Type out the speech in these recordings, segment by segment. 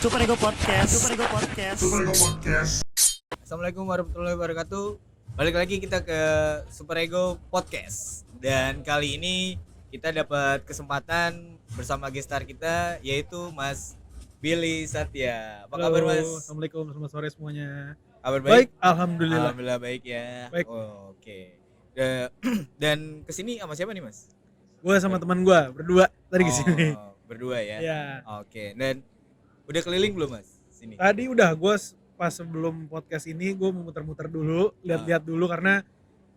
Super Ego Podcast. Super Ego Podcast. Assalamualaikum warahmatullahi wabarakatuh. Balik lagi kita ke Super Ego Podcast. Dan kali ini kita dapat kesempatan bersama gestar kita yaitu Mas Billy Satya. Apa kabar Mas? Assalamualaikum, selamat sore semuanya. Kabar Baik, baik? alhamdulillah. Alhamdulillah baik ya. Baik. Oh, oke. Dan kesini sama siapa nih Mas? Gue sama teman gue berdua tadi kesini. Oh, berdua ya? Ya. Oke. Dan udah keliling belum Mas? Sini. Tadi udah gue pas sebelum podcast ini gue mau muter-muter dulu, lihat-lihat dulu karena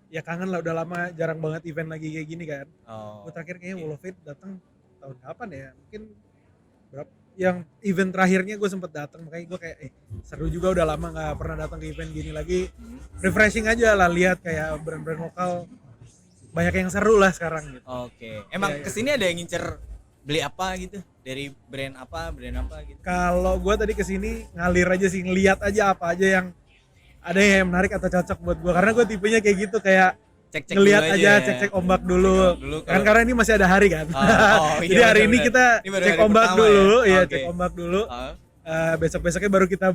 ya kangen lah, udah lama jarang banget event lagi kayak gini kan. Oh. Gue terakhir kayaknya oke. Wall of Fate datang tahun kapan ya? Mungkin berapa? Yang event terakhirnya gue sempet datang, makanya gue kayak seru juga, udah lama nggak pernah datang ke event gini lagi. Refreshing aja lah, lihat kayak brand-brand lokal banyak yang seru lah sekarang gitu. Oke. Emang Ya, ya. kesini ada yang ngincer beli apa gitu? Dari brand apa gitu? Kalau gue tadi kesini ngalir aja sih, ngeliat aja apa aja yang ada yang menarik atau cocok buat gue, karena gue tipenya kayak gitu, kayak Cek-cek ngeliat dulu aja, ya. cek-cek ombak dulu, Kan karena ini masih ada hari kan. Oh, Jadi iya, hari ini benar-benar. kita Ini baru cek hari ombak pertama dulu, ya? ya Oke. cek ombak dulu. Oh, Besok-besoknya baru kita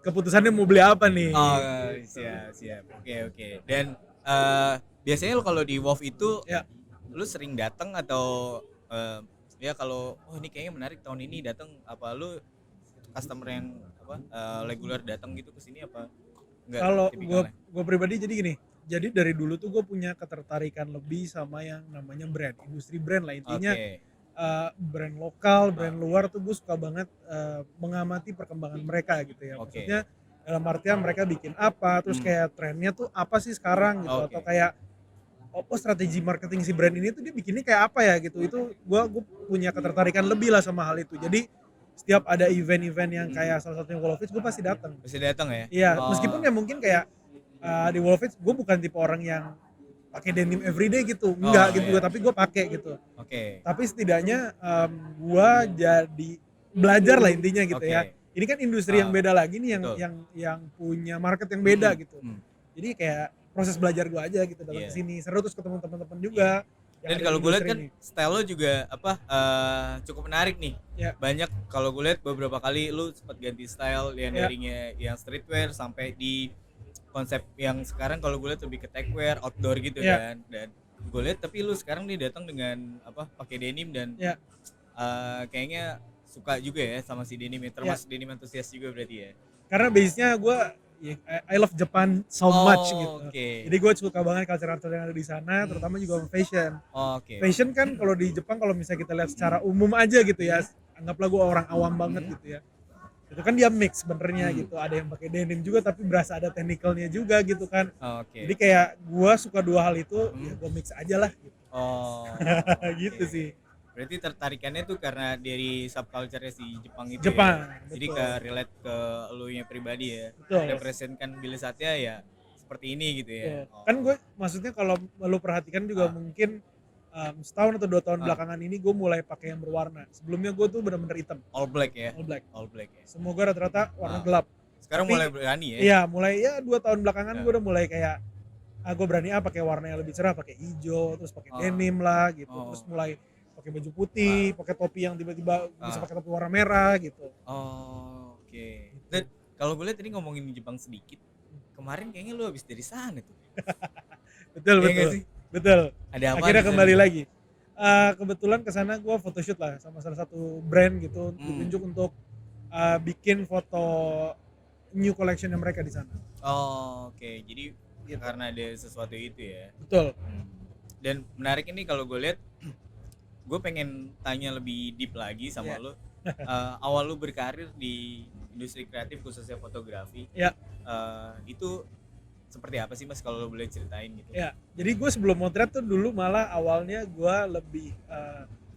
keputusannya mau beli apa nih. siap. Oke. Dan biasanya lo kalau di WoW itu Ya. lu sering datang atau ya kalau ini kayaknya menarik tahun ini datang, apa lu customer yang regular datang gitu ke sini apa enggak? Kalau tipikalnya? gue pribadi jadi gini, jadi dari dulu tuh gue punya ketertarikan lebih sama yang namanya brand, industri brand lah intinya. Oke. Brand lokal, brand luar tuh gue suka banget mengamati perkembangan mereka gitu ya. Oke. Maksudnya dalam artian mereka bikin apa, terus kayak trennya tuh apa sih sekarang gitu, Oke. atau kayak strategi marketing si brand ini tuh dia bikinnya kayak apa ya gitu. Itu gue punya ketertarikan lebih lah sama hal itu. Jadi setiap ada event-event yang kayak salah satunya Wall of Fate, gue pasti datang. Bisa datang ya? Iya, Oh. meskipun ya mungkin kayak di Wall of Fate gue bukan tipe orang yang pakai denim everyday gitu, enggak gitu, iya. tapi gue pakai gitu. Oke. Tapi setidaknya gua jadi belajar lah intinya gitu Oke. ya. Ini kan industri yang beda lagi nih, betul. yang punya market yang beda gitu. Hmm. Jadi kayak proses belajar gua aja gitu datang Iya. ke sini, seru, terus ketemu teman-teman juga. yang Dan ada kalau di gue lihat industri kan ini. style lo juga cukup menarik nih. Ya. Banyak kalau gue lihat beberapa kali lu sempat ganti style yang Ya. darinya yang streetwear sampai di konsep yang sekarang kalau gue lihat lebih ke techwear, outdoor gitu Ya. kan. Dan gue lihat tapi lu sekarang nih datang dengan pakai denim dan Ya. kayaknya suka juga ya sama si denim ya. Termasuk denim antusias juga berarti ya. Karena base-nya gua I love Japan so much gitu. Oke. Jadi gue suka banget culture yang ada di sana, terutama juga fashion. Oke. Fashion kan kalau di Jepang, kalau misalnya kita lihat secara umum aja gitu ya, anggaplah gue orang awam banget gitu ya, itu kan dia mix sebenarnya gitu, ada yang pakai denim juga tapi berasa ada technicalnya juga gitu kan. Oke. Jadi kayak gue suka dua hal itu, ya gue mix aja lah gitu. Oh. Gitu oke. sih. Berarti tertarikannya tuh karena dari subculture-nya si Jepang itu Jepang, ya. Jadi betul. ke relate ke elunya pribadi ya. Betul. Representkan Billy Satya ya seperti ini gitu ya. Tuh. Kan gue maksudnya kalau lu perhatikan juga mungkin setahun atau 2 tahun belakangan ini gue mulai pakai yang berwarna. Sebelumnya gue tuh benar-benar hitam, all black ya. all black. All black ya. Semua gue rata-rata warna gelap. Sekarang Tapi- mulai berani ya. Iya, mulai ya 2 tahun belakangan Ya. gue udah mulai kayak gue berani pakai warna yang lebih cerah, pakai hijau, terus pakai denim lah gitu. Terus mulai pakai baju putih, pakai topi yang tiba-tiba bisa pakai topi warna merah gitu. Oh, oke. Dan kalau gue lihat tadi ngomongin Jepang sedikit, kemarin kayaknya lu habis dari sana tuh. Betul, Iya nggak betul. sih? Betul. Ada apa? Akhirnya di sana? kembali lagi. Kebetulan kesana gue photoshoot lah sama salah satu brand gitu, ditunjuk untuk bikin foto new collection yang mereka di sana. Oh, oke. Jadi Gitu. karena ada sesuatu itu ya. Betul. Dan menarik ini kalau gue lihat, gue pengen tanya lebih deep lagi sama Iya. lo. Awal lu berkarir di industri kreatif khususnya fotografi, Ya. itu seperti apa sih Mas kalau lo boleh ceritain gitu? Ya, jadi gue sebelum motret tuh dulu malah awalnya gue lebih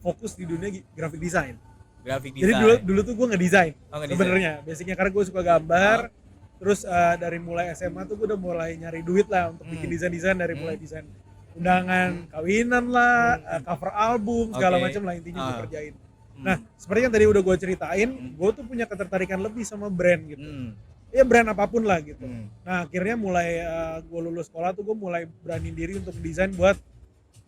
fokus di dunia graphic design. Graphic Jadi design. dulu tuh gue ngedesain Oh, ngedesain. sebenarnya. Basicnya karena gue suka gambar. Terus dari mulai SMA tuh gue udah mulai nyari duit lah untuk bikin desain-desain, dari mulai desain undangan kawinan lah, cover album, segala Oke. macam lah intinya gue kerjain. Hmm. Nah, seperti yang tadi udah gue ceritain, gue tuh punya ketertarikan lebih sama brand gitu. Hmm. Ya brand apapun lah gitu. Hmm. Nah, akhirnya mulai gue lulus sekolah tuh gue mulai berani diri untuk desain buat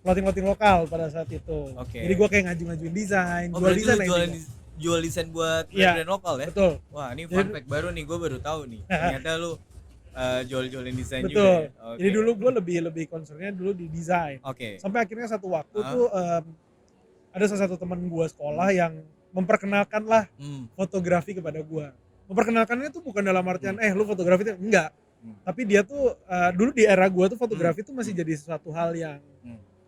clothing lokal pada saat itu. Oke. Jadi gue kayak ngaju-ngajuin desain, Oh, jual berarti desain lu lah jualan intinya. jual desain buat Iya. brand lokal ya? Betul. Wah, ini Jadi- fun fact baru nih, gue baru tahu nih. Ternyata lu jual-jualin desain juga Betul. ya? Oke. Jadi dulu gue lebih concernnya dulu di desain. Oke. Sampai akhirnya satu waktu Ah. tuh ada salah satu teman gue sekolah yang memperkenalkan lah fotografi kepada gue. Memperkenalkannya tuh bukan dalam artian lu fotografi tuh enggak. Tapi dia tuh dulu di era gue tuh fotografi tuh masih jadi sesuatu hal yang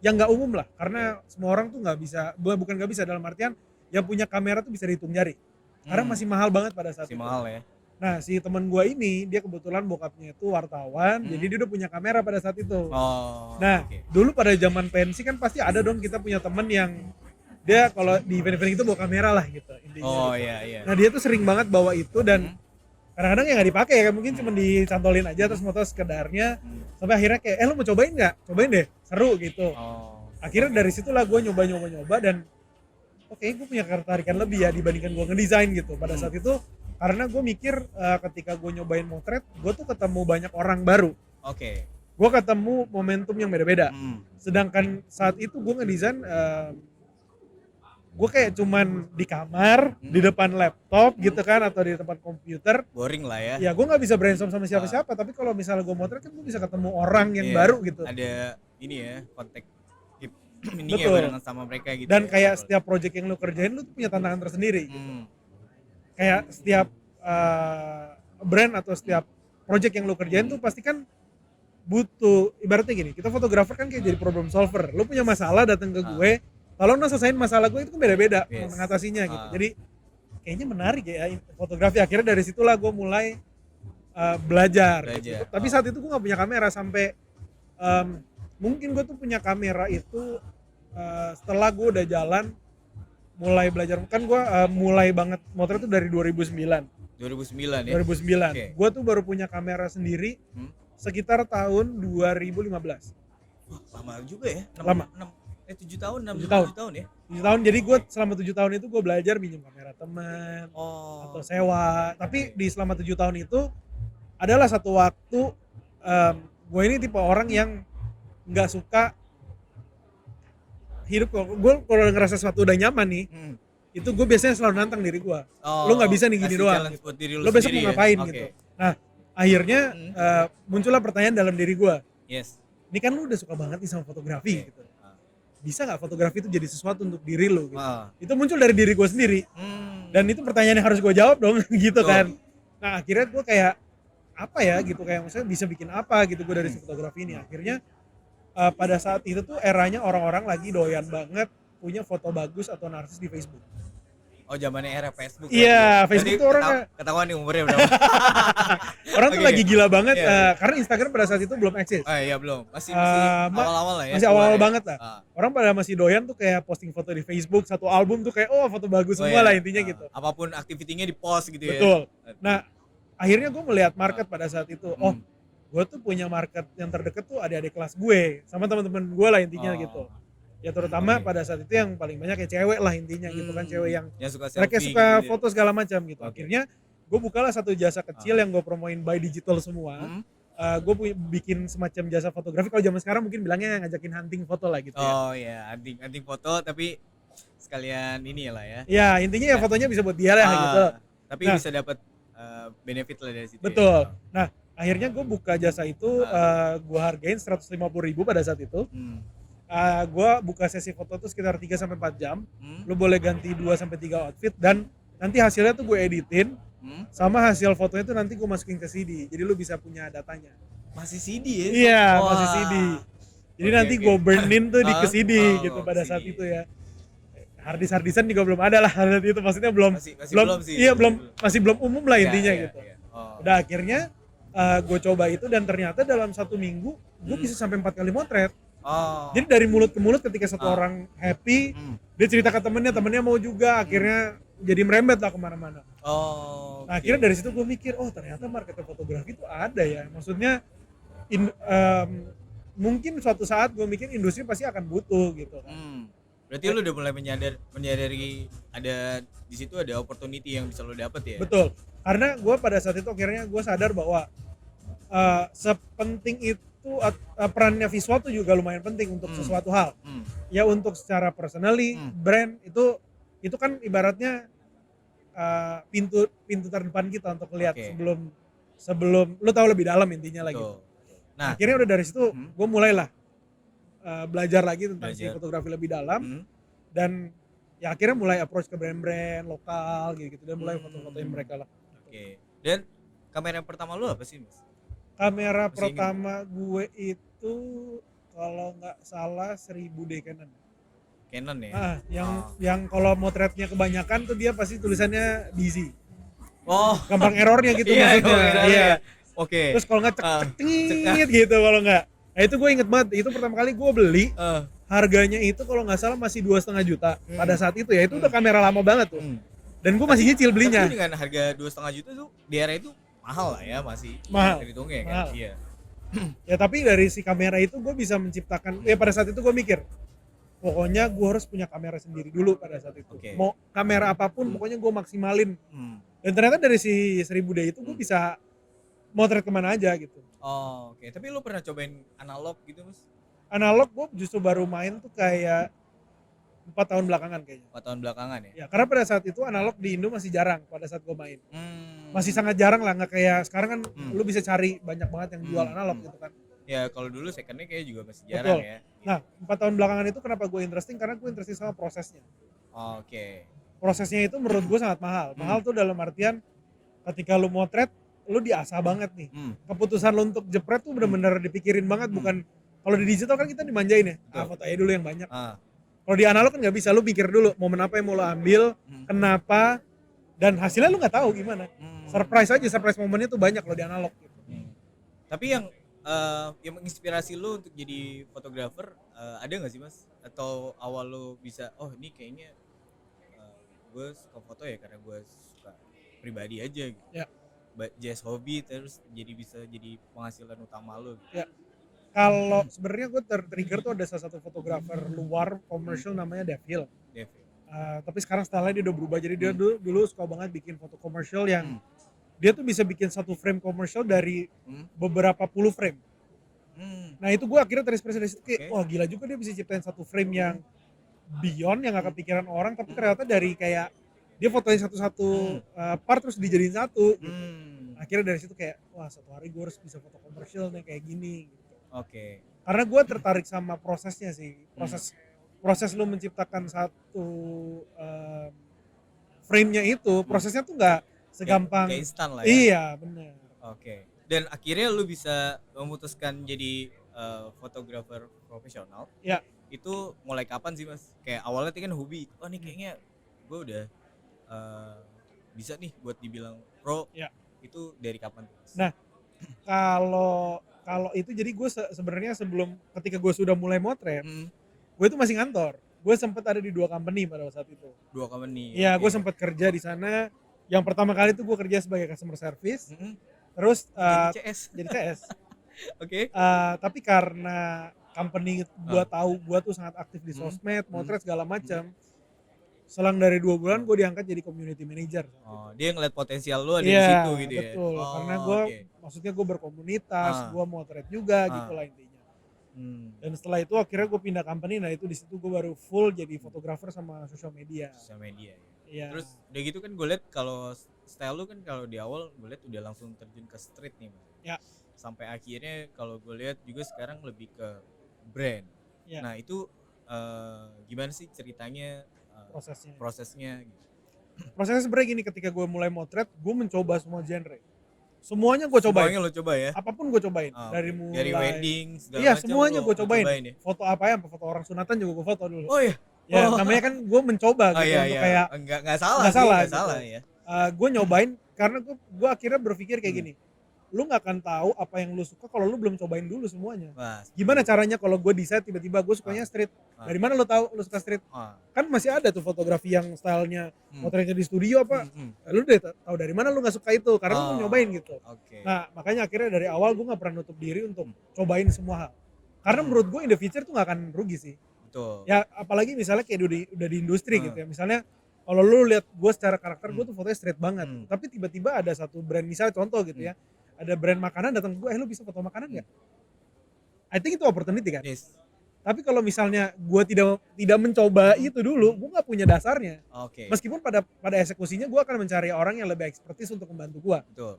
nggak umum lah, karena semua orang tuh nggak bisa, bukan nggak bisa dalam artian yang punya kamera tuh bisa dihitung jari. Karena masih mahal banget pada saat Si itu. mahal ya. Nah, si teman gue ini dia kebetulan bokapnya itu wartawan, jadi dia udah punya kamera pada saat itu. Oh. Nah, oke. dulu pada zaman pensi kan pasti ada dong kita punya temen yang dia kalau di event-event itu bawa kamera lah gitu intinya. Oh gitu. iya iya. Nah, dia tuh sering banget bawa itu dan kadang-kadang ya nggak dipakai ya, mungkin cuma dicantolin aja terus foto sekedarnya. Sampai akhirnya kayak, lu mau cobain nggak? Cobain deh, seru gitu. Oh. Akhirnya dari situlah gue nyoba dan oke, gue punya ketertarikan lebih ya dibandingkan gue ngedesain gitu pada saat itu, karena gue mikir ketika gue nyobain motret, gue tuh ketemu banyak orang baru, Oke. gue ketemu momentum yang beda-beda. Hmm. Sedangkan saat itu gue ngedesain gue kayak cuman di kamar di depan laptop gitu kan, atau di tempat komputer. Boring lah ya. Ya gue nggak bisa brainstorm sama siapa-siapa, tapi kalau misalnya gue motret kan gue bisa ketemu orang yang Iya. baru gitu. Ada ini ya, kontak ini ya Betul. barengan sama mereka gitu. Dan ya. kayak setiap project yang lu kerjain lu tuh punya tantangan tersendiri. Hmm. Kayak setiap brand atau setiap project yang lu kerjain tuh pasti kan butuh, ibaratnya gini, kita fotografer kan kayak jadi problem solver. Lu punya masalah datang ke gue, tolong dong selesaiin masalah gue, itu kan beda-beda Yes. mengatasinya gitu. Jadi kayaknya menarik ya fotografi. Akhirnya dari situlah gue mulai belajar. Gitu. Tapi saat itu gue nggak punya kamera sampai mungkin gue tuh punya kamera itu setelah gue udah jalan mulai belajar. Kan gue mulai banget motret itu dari 2009. 2009 ya. 2009. Oke. Gue tuh baru punya kamera sendiri sekitar tahun 2015. Wah, lama juga ya. Lama. 7 tahun, 7 7 tahun ya. 7 tahun, jadi gue selama 7 tahun itu gue belajar minjem kamera teman atau sewa. Tapi di selama 7 tahun itu adalah satu waktu gue ini tipe orang yang nggak suka hidup. Gue kalau ngerasa sesuatu udah nyaman nih, itu gue biasanya selalu nantang diri gue. Lo nggak bisa nih gini kasih doang. challenge buat diri Lo besok sendiri mau ya? ngapain Oke. gitu. Nah akhirnya muncullah pertanyaan dalam diri gue. Yes. Ini kan lu udah suka banget nih sama fotografi gitu. Bisa nggak fotografi itu jadi sesuatu untuk diri lo gitu. Itu muncul dari diri gue sendiri. Dan itu pertanyaan yang harus gue jawab dong gitu kan. Nah akhirnya gue kayak apa ya gitu, kayak maksudnya bisa bikin apa gitu gue dari si fotografi ini. Akhirnya pada saat itu tuh eranya orang-orang lagi doyan banget punya foto bagus atau narsis di Facebook. Oh, zamannya era Facebook. Iya, ya. Facebook Berarti tuh orang ketahuan nih umurnya berapa? orang tuh Oke. lagi gila banget Iya. karena Instagram pada saat itu belum eksis. Oh iya belum. Masih Ma- awal-awal lah ya. Masih awal-awal keluar ya. banget lah. Orang pada masih doyan tuh kayak posting foto di Facebook, satu album tuh kayak foto bagus Oh semua iya. lah intinya gitu. Apapun aktivitinya di post gitu ya. Betul. Nah, akhirnya gue melihat market pada saat itu. Oh, gue tuh punya market yang terdekat tuh adik-adik kelas gue sama teman-teman gue lah intinya gitu. Ya terutama Oke. pada saat itu yang paling banyak ya cewek lah intinya gitu kan, cewek yang suka mereka selfie suka gitu ya. foto segala macam gitu. Oke. Akhirnya gue bukalah satu jasa kecil yang gue promoin by digital semua. Gue bikin semacam jasa fotografi. Kalau zaman sekarang mungkin bilangnya ngajakin hunting foto lah gitu ya. Oh iya, hunting foto tapi sekalian ini lah ya. Ya intinya ya fotonya bisa buat dia lah gitu. Tapi Nah. bisa dapat benefit lah dari situ. Betul. Ya. Nah akhirnya gue buka jasa itu, gue hargain 150.000 pada saat itu. Gue buka sesi foto tuh sekitar 3-4 jam. Lu boleh ganti 2-3 outfit dan nanti hasilnya tuh gue editin sama hasil fotonya tuh nanti gue masukin ke CD. Jadi lu bisa punya datanya. Masih CD ya? Iya, Wah. masih CD. Jadi Oke, nanti oke. gue burnin tuh di ke CD gitu ke pada saat CD. itu ya. Harddisan juga belum ada lah saat itu, maksudnya belum Masih belum sih. Iya, masih belum umum lah Iya, intinya iya, gitu. iya. Oh. Udah akhirnya gue coba itu dan ternyata dalam 1 minggu gue bisa sampai 4 kali motret. Oh. Jadi dari mulut ke mulut ketika satu orang happy, dia cerita ke temennya mau juga, akhirnya jadi merembet lah kemana-mana. Oh. Nah akhirnya dari situ gue mikir, oh ternyata market fotografi itu ada ya. Maksudnya mungkin suatu saat gue mikir industri pasti akan butuh gitu kan. Berarti lu udah mulai menyadari ada di situ ada opportunity yang bisa lu dapet ya? Betul. Karena gue pada saat itu akhirnya gue sadar bahwa sepenting itu perannya visual tuh juga lumayan penting untuk sesuatu hal. Ya untuk secara personally, brand itu kan ibaratnya pintu terdepan kita untuk lihat Oke. sebelum lu tahu lebih dalam intinya lagi. Betul. Nah, Akhirnya udah dari situ Hmm. gue mulailah belajar lagi tentang si Belajar. fotografi lebih dalam hmm, dan ya akhirnya mulai approach ke brand-brand lokal gitu dan mulai Hmm. foto-fotoin mereka lah. Oke. Dan kamera yang pertama lu apa sih, Mas? Kamera Masih ingat? pertama gue itu kalau nggak salah 1000D Canon. Canon ya? Yang kalau motretnya kebanyakan tuh dia pasti tulisannya busy. Oh, Gampang errornya gitu iya, maksudnya. iya, Iya. oke. Terus kalau nggak Ah, cek gitu kalau nggak. Nah itu gue inget banget. Itu pertama kali gue beli. Eh, Harganya itu kalau nggak salah masih 2,5 juta Hmm. pada saat itu ya. Itu udah kamera lama banget tuh. hmm. Dan gue masih nyicil belinya. Tapi dengan harga 2,5 juta tuh di era itu mahal lah ya, masih Mahal. Hitungnya kan. Mahal. Iya. Ya tapi dari si kamera itu gue bisa menciptakan. Ya pada saat itu gue mikir, pokoknya gue harus punya kamera sendiri dulu pada saat itu. Oke. Mau kamera apapun, pokoknya gue maksimalin. Hmm. Dan ternyata dari si 1000D itu gue bisa motret kemana aja gitu. Oh, oke. Tapi lu pernah cobain analog gitu, Mas? Analog gue justru baru main tuh kayak 4 tahun belakangan kayaknya. 4 tahun belakangan ya? Ya karena pada saat itu analog di Indo masih jarang pada saat gue main. Hmm. Masih sangat jarang lah, nggak kayak sekarang kan Hmm. lu bisa cari banyak banget yang jual Hmm. analog Hmm. gitu kan. Ya kalau dulu secondnya kayak juga masih jarang Betul. ya. Nah 4 tahun belakangan itu kenapa gue interesting, karena gue interesting sama prosesnya. Oke. Prosesnya itu menurut gue sangat mahal. Mahal tuh dalam artian ketika lu motret, lu diasah banget nih. Hmm. Keputusan lu untuk jepret tuh bener-bener dipikirin banget, Hmm. bukan kalau di digital kan kita dimanjain ya. Betul. Foto aja dulu yang banyak. Ah. Kalau di analog kan nggak bisa, lu pikir dulu momen apa yang mau lu ambil, Hmm. kenapa, dan hasilnya lu nggak tahu gimana. Hmm. Surprise momennya tuh banyak loh di analog gitu. Hmm. Tapi yang menginspirasi lu untuk jadi fotografer ada nggak sih, Mas? Atau awal lu bisa, oh ini kayaknya gue suka foto ya karena gue suka pribadi aja gitu. Ya. Just hobi terus bisa jadi penghasilan utama lu gitu. Ya. Kalau sebenarnya gue tertrigger tuh ada salah satu fotografer luar komersial namanya Dave Hill. Dev. Tapi sekarang stylenya dia udah berubah, jadi dia dulu suka banget bikin foto komersial yang Hmm. dia tuh bisa bikin satu frame komersial dari Hmm. beberapa puluh frame. Hmm. Nah itu gue akhirnya terinspirasi dari situ kayak, Oke. wah gila juga dia bisa ciptain satu frame yang beyond, yang gak kepikiran orang, tapi ternyata dari kayak dia fotoin satu-satu part terus dijadiin satu gitu. Hmm. Akhirnya dari situ kayak, wah satu hari gue harus bisa foto komersial nih kayak gini gitu. Oke. Karena gue tertarik sama prosesnya sih, proses lu menciptakan satu frame-nya itu, prosesnya tuh nggak segampang. Kayak instan lah ya. Iya benar. Oke. Dan akhirnya lu bisa memutuskan jadi fotografer profesional. Ya. Itu mulai kapan sih, Mas? Kayak awalnya tuh kan hobi. Oh nih kayaknya gue udah bisa nih buat dibilang pro. Ya. Itu dari kapan tuh, Mas? Nah, kalau itu jadi gue sebenarnya sebelum ketika gue sudah mulai motret, Hmm. gue itu masih ngantor. Gue sempat ada di 2 company pada saat itu. 2 company. Iya, gue Oke. sempat kerja di sana. Yang pertama kali itu gue kerja sebagai customer service, Hmm. terus Jadi CS. jadi CS. Oke. Tapi karena company gue tahu gue tuh sangat aktif di sosmed, motret segala macam. Selang dari 2 bulan gue diangkat jadi community manager. Oh, dia ngeliat potensial lu ada di Iya, situ gitu ya. betul. Oh, Karena gue, oke. maksudnya gue berkomunitas, gue motret juga gitu lah intinya. Hmm. Dan setelah itu akhirnya gue pindah company, nah itu di situ gue baru full jadi fotografer sama social media. Sosial media ya. Iya. Terus udah gitu kan gue liat kalau style lu kan kalau di awal gue liat udah langsung terjun ke street nih, Mas. Ya. Sampai akhirnya kalau gue liat juga sekarang lebih ke brand. Ya. Nah itu gimana sih ceritanya prosesnya gitu. Prosesnya sebenarnya gini, ketika gue mulai motret, gue mencoba semua genre. Semuanya gue cobain. Semuanya lo coba ya. Apapun gue cobain. Ah, dari oke. mulai Dari wedding segala iya, macam semuanya lo gue cobain. ya? Foto apa ya, foto orang sunatan juga gue foto dulu. Oh iya. Ya Oh. namanya kan gue mencoba Oh gitu iya, untuk iya. kayak Enggak salah nggak sih, salah nggak gitu. salah ya. Gue nyobain karena gue akhirnya berpikir kayak gini, lu nggak akan tahu apa yang lu suka kalau lu belum cobain dulu semuanya. Wah, Gimana caranya kalau gue decide tiba-tiba gue sukanya street? Dari mana lu tahu lu suka street? Kan masih ada tuh fotografi yang stylenya motretnya di studio apa? Lu deh tahu dari mana lu nggak suka itu? Karena lu mau nyobain gitu. Oke. Nah makanya akhirnya dari awal gue nggak pernah nutup diri untuk cobain semua hal. Karena menurut gue in the future tuh nggak akan rugi sih. Betul. Ya apalagi misalnya kayak udah di industri gitu ya. Misalnya kalau lu lihat gue secara karakter gue tuh fotonya straight banget. Tapi tiba-tiba ada satu brand, misalnya contoh gitu ya. Ada brand makanan datang ke gue, lu bisa foto makanan nggak? I think itu opportunity kan. Yes. Tapi kalau misalnya gue tidak mencoba itu dulu, gue nggak punya dasarnya. Oke. Meskipun pada eksekusinya gue akan mencari orang yang lebih ekspertis untuk membantu gue. Betul.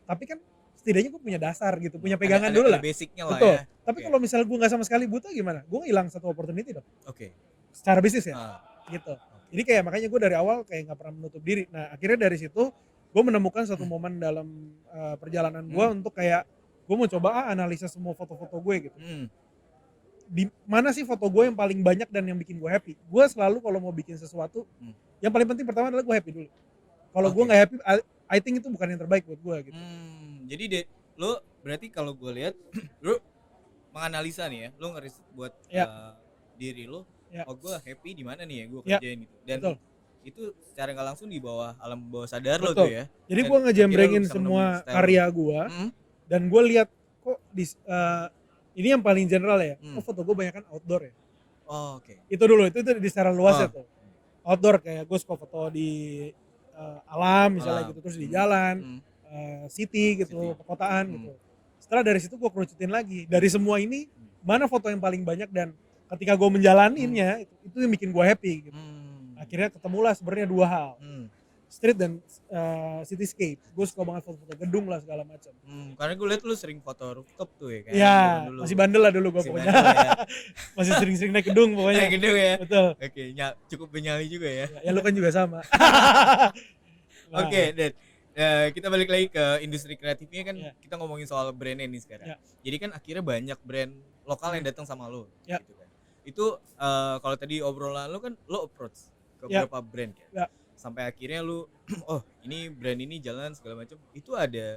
Tapi kan setidaknya gue punya dasar gitu, punya Ada pegangan ada dulu ada lah. basicnya lah Betul. ya. Tapi Oke. kalau misalnya gue nggak sama sekali buta gimana? Gue hilang satu opportunity dong. Oke. Secara bisnis ya, Ah, gitu. Jadi kayak makanya gue dari awal kayak nggak pernah menutup diri. Nah akhirnya dari situ gue menemukan satu momen dalam perjalanan gue untuk kayak gue mau coba analisa semua foto-foto gue gitu. Di mana sih foto gue yang paling banyak dan yang bikin gue happy? Gue selalu kalau mau bikin sesuatu, yang paling penting pertama adalah gue happy dulu. Kalau gue Oke. nggak happy, I think itu bukan yang terbaik buat gue gitu. Jadi lo berarti kalau gue lihat lo menganalisa nih ya, lo ngeriset buat Ya. diri lo, Ya. oh gue happy di mana nih ya gue Ya. kerjain gitu. Dan Betul. itu secara nggak langsung di bawah alam bawah sadar lo Betul. tuh ya. Jadi Dan gue ngejembrengin akhirnya lo bisa semua menemukan style karya lo. gue Mm. dan gue lihat kok ini yang paling general ya. Hmm. Oh foto gue banyak kan outdoor ya. Oh, oke. Itu dulu itu di secara luas ya Oh. tuh. Outdoor kayak gue suka foto di alam misalnya Alam. gitu, terus di jalan, city gitu, City. perkotaan gitu. Setelah dari situ gue kerucutin lagi. Dari semua ini mana foto yang paling banyak dan ketika gue menjalaninnya itu yang bikin gue happy gitu. Akhirnya ketemulah sebenarnya dua hal, street dan cityscape. Gue suka banget foto-foto gedung lah segala macam. Karena gue liat lu sering foto rooftop tuh ya kan. Ya zaman dulu. masih bandel lah dulu gue Masih pokoknya. bandel ya. Masih sering-sering naik gedung pokoknya. Naik gedung ya. Betul. Oke, cukup menyali juga ya. Ya lu kan juga sama. Nah, Oke, Dan kita balik lagi ke industri kreatifnya kan, Ya. kita ngomongin soal brandnya nih sekarang. Ya. Jadi kan akhirnya banyak brand lokal yang datang sama lo, Ya. gitu kan. Itu kalau tadi obrolan lo kan lo approach ke Ya. beberapa brand kan. Ya. Sampai akhirnya lu oh ini brand ini jalan segala macam. Itu ada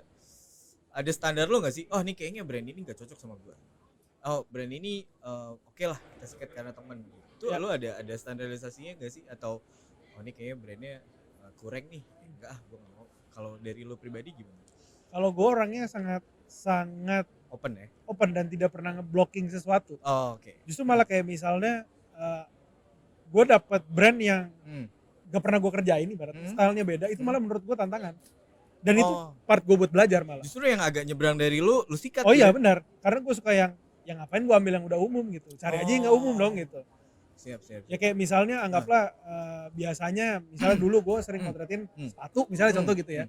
standar lo nggak sih? Oh ini kayaknya brand ini nggak cocok sama gua. Oh brand ini oke lah kita sikat karena teman. Itu Ya. lo ada standarisasinya nggak sih? Atau oh ini kayaknya brandnya kurang nih. Enggak ah gua nggak mau. Kalau dari lo pribadi gimana? kalau gue orangnya sangat Open ya? open dan tidak pernah ngeblocking sesuatu. Oh, oke. Justru malah kayak misalnya gue dapet brand yang gak pernah gue kerjain ibaratnya stylenya beda, itu malah menurut gue tantangan. Dan itu part gue buat belajar malah. Justru yang agak nyebrang dari lu sikat. Oh iya ya? benar, karena gue suka yang ngapain gue ambil yang udah umum gitu, cari aja yang gak umum dong gitu. Siap. Ya kayak misalnya anggaplah biasanya misalnya dulu gue sering motretin sepatu misalnya contoh gitu ya.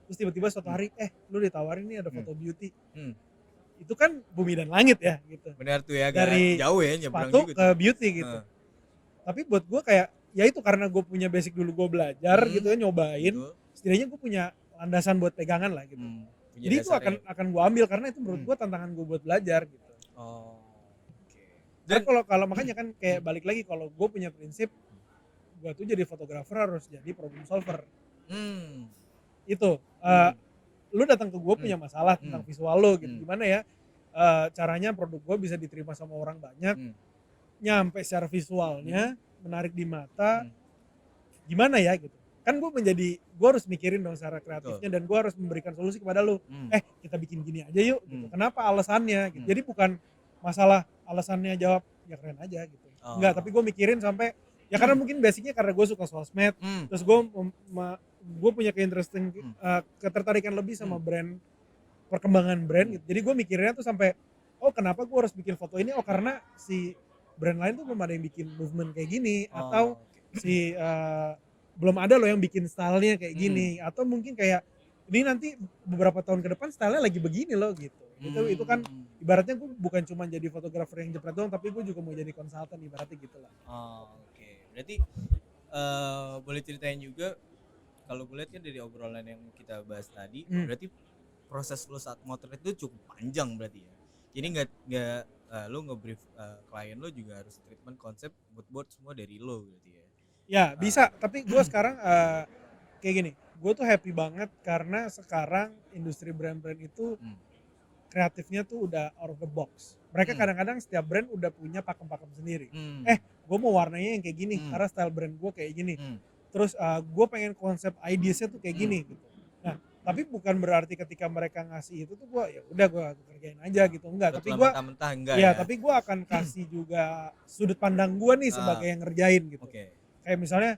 Terus tiba-tiba suatu hari lu ditawarin nih ada foto beauty. Itu kan bumi dan langit ya gitu. Benar tuh ya, agak Dari jauh ya nyebrang sepatu juga ke beauty gitu. Tapi buat gue kayak ya itu karena gue punya basic dulu gue belajar gitu ya nyobain. Betul. Setidaknya gue punya landasan buat pegangan lah gitu. Punya Jadi itu dasar ya. akan gue ambil karena itu menurut gue tantangan gue buat belajar gitu. Oh. Oke. Dan kalau makanya kan kayak balik lagi kalau gue punya prinsip gue tuh jadi fotografer harus jadi problem solver. Itu lu datang ke gue punya masalah tentang visual lo gitu. Gimana ya caranya produk gue bisa diterima sama orang banyak, nyampe secara visualnya menarik di mata, gimana ya gitu. Kan gue harus mikirin dong secara kreatifnya dan gue harus memberikan solusi kepada lu. Kita bikin gini aja yuk gitu. Kenapa alasannya gitu. Jadi bukan masalah alasannya jawab ya keren aja gitu. Enggak, tapi gue mikirin sampai ya karena mungkin basicnya karena gue suka sosmed, terus gue punya ketertarikan lebih sama brand, perkembangan brand gitu. Jadi gue mikirnya tuh sampai kenapa gue harus bikin foto ini, karena si brand lain tuh belum ada yang bikin movement kayak gini, atau si belum ada loh yang bikin stylenya kayak gini, atau mungkin kayak ini nanti beberapa tahun ke depan stylenya lagi begini loh gitu. Itu kan ibaratnya gue bukan cuma jadi fotografer yang jepret doang, tapi gue juga mau jadi konsultan ibaratnya gitu lah. Oke. Berarti boleh ceritain juga kalau gue lihat kan dari obrolan yang kita bahas tadi, berarti proses lo saat motret itu cukup panjang berarti ya. Jadi nggak lo nge-brief klien lo juga harus treatment konsep mood semua dari lo berarti ya. Ya bisa, tapi gue sekarang kayak gini, gue tuh happy banget karena sekarang industri brand-brand itu kreatifnya tuh udah out of the box. Mereka kadang-kadang setiap brand udah punya pakem-pakem sendiri. Gue mau warnanya yang kayak gini, karena style brand gue kayak gini. Terus gue pengen konsep ideasnya tuh kayak gini gitu. Nah, tapi bukan berarti ketika mereka ngasih itu tuh gue ya udah gue kerjain aja gitu, enggak. Tapi gue tapi gue akan kasih juga sudut pandang gue nih sebagai yang ngerjain gitu. Kayak misalnya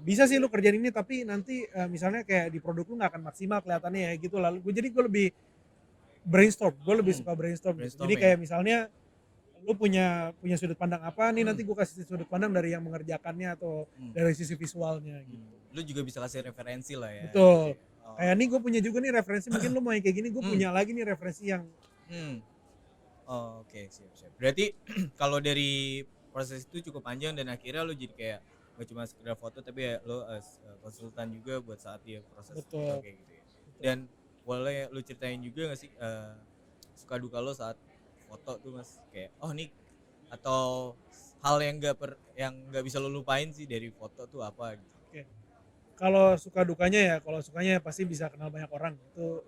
bisa sih lu kerjain ini tapi nanti misalnya kayak di produk lu nggak akan maksimal kelihatannya ya gitu. Lalu gue lebih brainstorm, gue lebih suka brainstorm gitu. Jadi kayak misalnya lu punya sudut pandang apa nih, nanti gue kasih sudut pandang dari yang mengerjakannya atau dari sisi visualnya gitu. Lu juga bisa kasih referensi lah ya. Betul. Oh. Kayak nih gue punya juga nih referensi, mungkin lu mau yang kayak gini, gue punya lagi nih referensi yang Oh, oke, siap. Berarti kalau dari proses itu cukup panjang dan akhirnya lu jadi kayak gak cuma sekedar foto tapi ya lu konsultan juga buat saat dia proses Betul. foto kayak gitu ya. Dan boleh lu ceritain juga gak sih suka duka lo saat foto tuh Mas, kayak oh nih atau hal yang nggak bisa lo lupain sih dari foto tuh apa gitu. Oke. Kalau suka dukanya ya, kalau sukanya pasti bisa kenal banyak orang.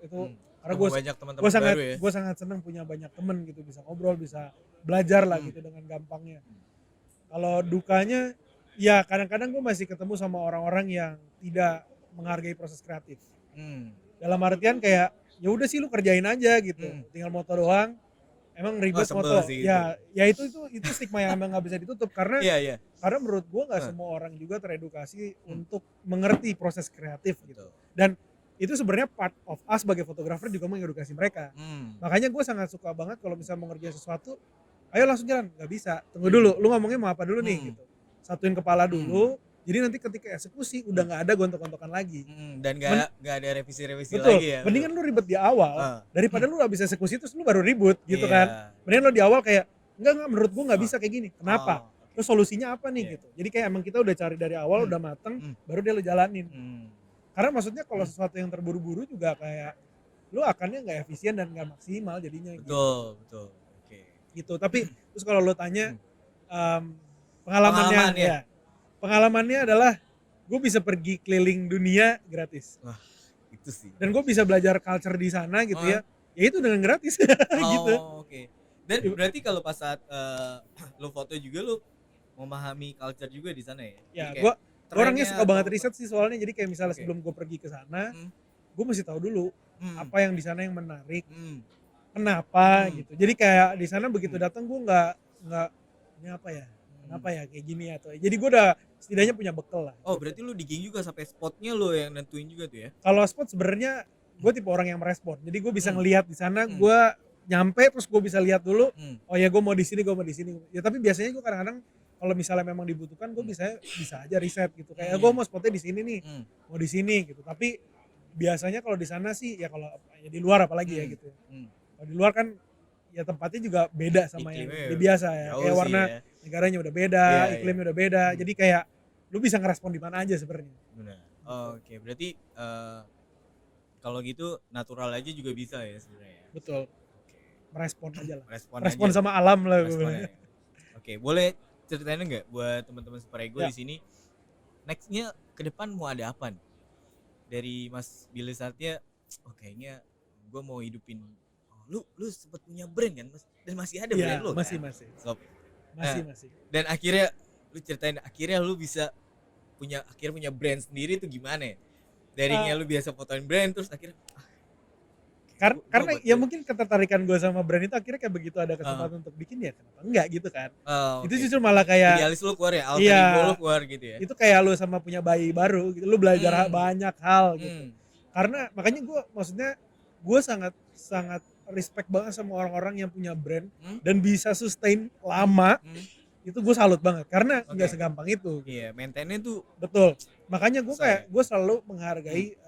Itu karena Banyak teman-teman baru ya. gue sangat senang punya banyak temen gitu, bisa ngobrol, bisa belajar lah gitu dengan gampangnya. Kalau dukanya ya kadang-kadang gue masih ketemu sama orang-orang yang tidak menghargai proses kreatif. Dalam artian kayak ya udah sih lu kerjain aja gitu, tinggal moto doang. Emang ribet foto. Ya itu stigma yang emang nggak bisa ditutup karena karena menurut gue nggak semua orang juga teredukasi untuk mengerti proses kreatif gitu. Dan itu sebenarnya part of us sebagai fotografer juga mengedukasi mereka. Makanya gue sangat suka banget kalau misalnya mau ngerjain sesuatu, ayo langsung jalan. Nggak bisa, tunggu dulu. Lu ngomongnya mau apa dulu nih gitu. Satuin kepala dulu. Jadi nanti ketika eksekusi udah nggak ada gontok-gontokan lagi. Dan nggak ada revisi-revisi lagi ya. Mendingan lu ribet di awal daripada lu habis eksekusi terus lu baru ribut gitu kan. Mendingan lu di awal kayak enggak menurut gua nggak bisa kayak gini. Kenapa? Terus solusinya apa nih gitu. Jadi kayak emang kita udah cari dari awal udah mateng baru dia lu jalanin. Karena maksudnya kalau sesuatu yang terburu-buru juga kayak lu akannya nggak efisien dan nggak maksimal jadinya. Betul. Oke. Gitu. Tapi terus kalau lu tanya pengalamannya ya. Pengalamannya adalah gue bisa pergi keliling dunia gratis. Wah, itu sih. Dan gue bisa belajar culture di sana gitu ya. Ya itu dengan gratis gitu. Oke. Dan berarti kalau pas saat lu foto juga lu memahami culture juga di sana ya? Ya, gue orangnya suka banget riset sih soalnya. Jadi kayak misalnya sebelum gue pergi ke sana, gue mesti tahu dulu apa yang di sana yang menarik. Kenapa gitu. Jadi kayak di sana begitu datang gue nggak ini apa ya? Kenapa ya kayak gini atau jadi gue udah setidaknya punya bekal lah. Oh, berarti lu digging juga sampai spotnya lu yang nentuin juga tuh ya? Kalau spot sebenarnya gue tipe orang yang merespon. Jadi gue bisa ngelihat di sana, gue nyampe terus gue bisa lihat dulu. Oh ya gue mau di sini. Ya tapi biasanya gue kadang-kadang kalau misalnya memang dibutuhkan gue bisa aja riset gitu. Kayak gue mau spotnya di sini nih, mau di sini gitu. Tapi biasanya kalau di sana sih ya kalau ya di luar apalagi ya gitu. Kalau di luar kan ya tempatnya juga beda sama iklimnya yang di biasa ya. Kayak warna negaranya udah beda, iklimnya udah beda. Jadi kayak lu bisa ngerespon di mana aja sebenarnya. Benar. Oke, berarti kalau gitu natural aja juga bisa ya sebenarnya. Betul. Oke. Merespon aja lah. Respon sama alam lah. Oke, boleh ceritain enggak buat teman-teman Super Ego di sini nextnya ke depan mau ada apa nih? Dari Mas Billy Satya, kayaknya gue mau hidupin lu sempat punya brand kan Mas, dan masih ada brand lu masih kan? masih dan akhirnya lu ceritain akhirnya lu bisa punya brand sendiri tuh gimana ya darinya lu biasa fotoin brand terus akhirnya karena ya mungkin ketertarikan gue sama brand itu akhirnya kayak begitu ada kesempatan untuk bikin ya kenapa enggak gitu kan. Itu justru malah kayak idealis lu keluar ya, alter ego lu keluar gitu ya. Itu kayak lu sama punya bayi baru gitu, lu belajar banyak hal gitu. Karena makanya gue maksudnya gue sangat respect banget sama orang-orang yang punya brand dan bisa sustain lama. Itu gue salut banget karena nggak segampang itu. Iya, maintainnya tuh betul. Makanya gue kayak gue selalu menghargai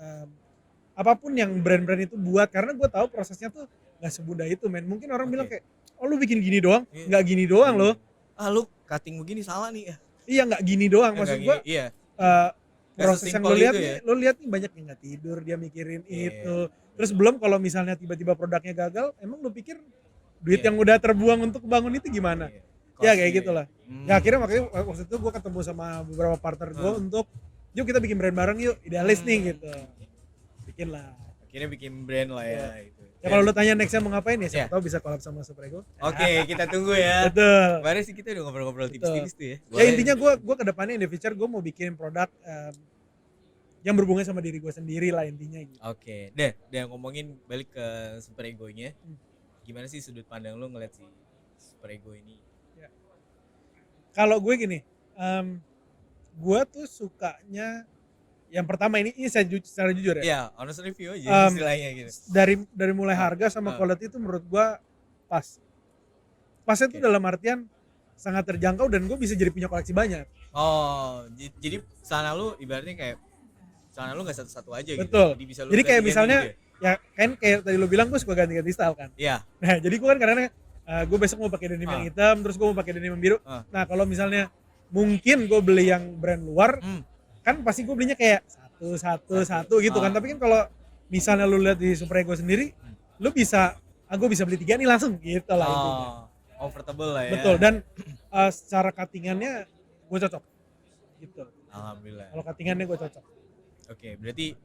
apapun yang brand-brand itu buat karena gue tahu prosesnya tuh nggak semudah itu men. Mungkin orang bilang kayak oh lu bikin gini doang, nggak gini doang loh. Lu cutting begini salah nih ya. Iya nggak gini doang maksud gue. Iya. Proses yang lo lihat nih, lo lihat nih banyak yang nggak tidur dia mikirin itu. Terus belum kalau misalnya tiba-tiba produknya gagal, emang lo pikir duit yang udah terbuang untuk bangun itu gimana? Ya kayak gitulah. Ya akhirnya makanya waktu itu gue ketemu sama beberapa partner gue untuk yuk kita bikin brand bareng yuk, idealis nih gitu. Bikin lah. Akhirnya bikin brand lah ya itu. Ya kalau lo tanya nextnya mau ngapain ya siapa tahu bisa collab sama Super Ego. Oke, kita tunggu ya. Betul. Kemarin sih kita udah ngobrol-ngobrol tipis-tipis tuh ya. Ya intinya gue kedepannya in the future gue mau bikin produk yang berhubungan sama diri gue sendiri lah intinya gitu. Oke, dan ngomongin balik ke Super Ego-nya. Gimana sih sudut pandang lo ngeliat si Super Ego ini? Ya. Kalau gue gini, gue tuh sukanya yang pertama ini saya secara jujur ya. Iya, honest review aja istilahnya gitu. Dari mulai harga sama quality itu menurut gue pas. pasnya tuh Oke. dalam artian sangat terjangkau dan gue bisa jadi punya koleksi banyak. Oh, jadi celana lu ibaratnya kayak celana lu nggak satu-satu aja gitu. Betul. Jadi bisa lu Jadi kayak ganti-ganti misalnya gitu ya? ya kan kayak tadi lu bilang gue suka ganti-ganti style kan. Iya. Nah jadi gue kan kadang gue besok mau pakai denim yang hitam, terus gue mau pakai denim yang biru. Ah. Nah kalau misalnya mungkin gue beli yang brand luar, kan pasti gue belinya kayak satu gitu kan. Ah. Tapi kan kalau misalnya lu lihat di Super Ego sendiri, lu bisa, gue bisa beli 3 nih langsung gitu lah intinya. Comfortable lah ya. Betul, dan secara cuttingannya gue cocok gitu. Alhamdulillah. Kalau cuttingannya gue cocok. Oke, berarti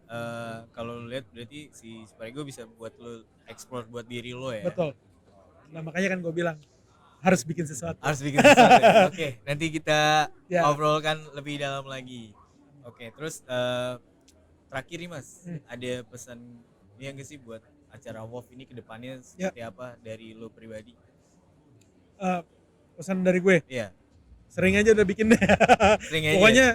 kalau lu lihat berarti si Super Ego bisa buat lu explore buat diri lu ya. Betul. Nah makanya kan gue bilang harus bikin sesuatu. Harus bikin sesuatu. Ya? Oke, nanti kita Ya. obrolkan lebih dalam lagi. Oke, terus terakhir nih Mas, ada pesan yang nggak sih buat acara WOF ini ke depannya seperti apa dari lu pribadi? Pesan dari gue, Iya, sering aja udah bikin deh. sering aja. Pokoknya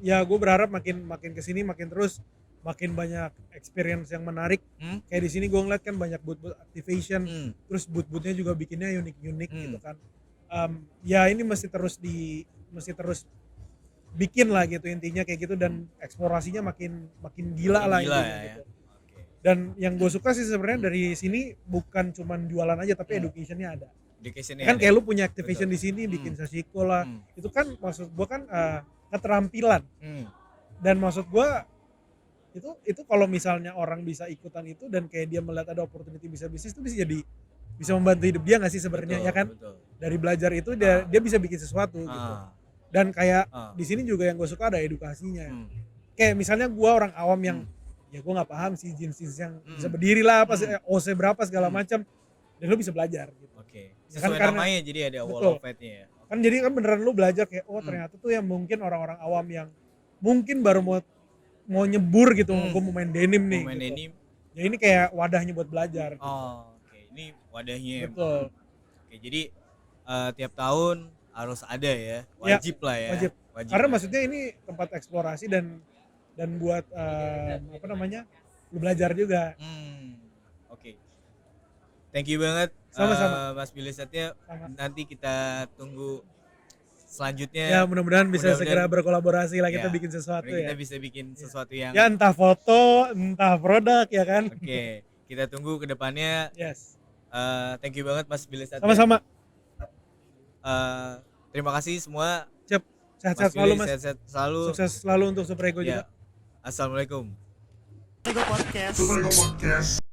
ya gue berharap makin kesini makin terus makin banyak experience yang menarik. Kayak di sini gue ngeliat kan banyak booth activation, terus booth-boothnya juga bikinnya unik gitu kan. Ya ini mesti terus bikin lah gitu intinya kayak gitu, dan eksplorasinya makin gila lah Gila intinya ya. gitu. Oke. Dan yang gue suka sih sebenarnya dari sini bukan cuman jualan aja tapi educationnya ada. Education-nya Kan ada. kayak lu punya activation Betul. di sini bikin sashiko lah, Hmm. itu kan maksud gue kan keterampilan. Dan maksud gue itu kalau misalnya orang bisa ikutan itu dan kayak dia melihat ada opportunity bisa bisnis itu bisa membantu hidup dia nggak sih sebenarnya, Betul, ya kan? betul. Dari belajar itu dia bisa bikin sesuatu gitu. Dan kayak di sini juga yang gue suka ada edukasinya. Kayak misalnya gue orang awam yang ya gue nggak paham sih jeans yang bisa berdiri lah apa sih OC berapa segala macam, dan lu bisa belajar gitu. Oke. Ya kan Sesuai karena- namanya jadi ada betul. wall of fate-nya ya. Kan jadi kan beneran lu belajar kayak ternyata tuh yang mungkin orang-orang awam yang mungkin baru mau nyebur gitu, gue mau main denim nih Main gitu. ini. Ya ini kayak wadahnya buat belajar gitu. Oke. Ini wadahnya. Betul. Oke, jadi tiap tahun harus ada ya. Wajib lah ya. wajib. Karena lah. maksudnya ini tempat eksplorasi dan buat apa namanya, lu belajar juga. Oke. Thank you banget Sama-sama. Mas Billy Satya. Sama. Nanti kita tunggu selanjutnya. Ya mudah-mudahan bisa Mudah-mudahan- segera berkolaborasi lah, kita Ya, bikin sesuatu kita ya. bisa bikin sesuatu yang Ya entah foto, entah produk ya kan. Oke, kita tunggu ke depannya. Yes. Thank you banget Mas Billy Satya. Sama-sama. Terima kasih semua. Cep. Sehat-sehat Mas selalu Billy, Mas. sehat-sehat selalu. Sukses selalu untuk Super Ego Ya. juga. Assalamualaikum. Super Ego Podcast.